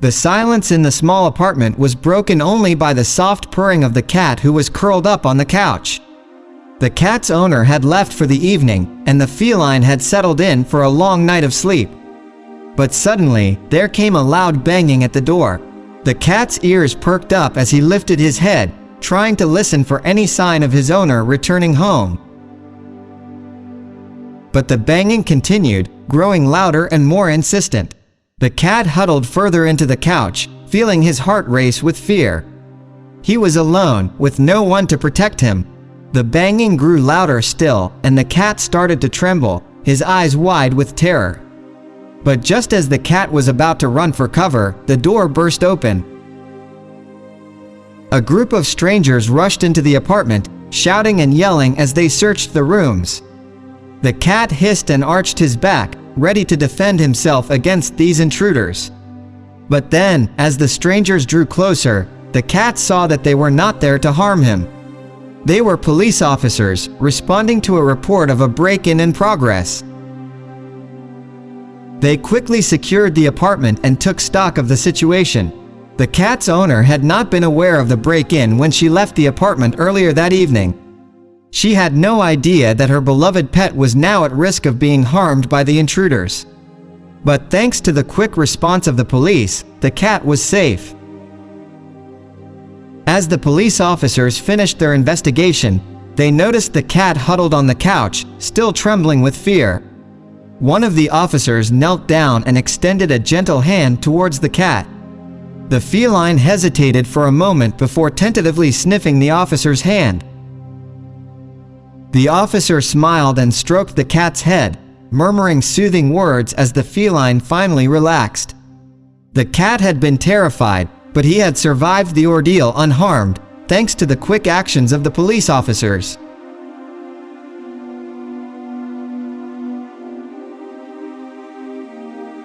The silence in the small apartment was broken only by the soft purring of the cat who was curled up on the couch. The cat's owner had left for the evening, and the feline had settled in for a long night of sleep. But suddenly, there came a loud banging at the door. The cat's ears perked up as he lifted his head, trying to listen for any sign of his owner returning home. But the banging continued, growing louder and more insistent. The cat huddled further into the couch, feeling his heart race with fear. He was alone, with no one to protect him. The banging grew louder still, and the cat started to tremble, his eyes wide with terror. But just as the cat was about to run for cover, the door burst open. A group of strangers rushed into the apartment, shouting and yelling as they searched the rooms. The cat hissed and arched his back, ready to defend himself against these intruders. But then, as the strangers drew closer, the cat saw that they were not there to harm him. They were police officers, responding to a report of a break-in in progress. They quickly secured the apartment and took stock of the situation. The cat's owner had not been aware of the break-in when she left the apartment earlier that evening. She had no idea that her beloved pet was now at risk of being harmed by the intruders. But thanks to the quick response of the police, the cat was safe. As the police officers finished their investigation, they noticed the cat huddled on the couch, still trembling with fear. One of the officers knelt down and extended a gentle hand towards the cat. The feline hesitated for a moment before tentatively sniffing the officer's hand. The officer smiled and stroked the cat's head, murmuring soothing words as the feline finally relaxed. The cat had been terrified, but he had survived the ordeal unharmed, thanks to the quick actions of the police officers.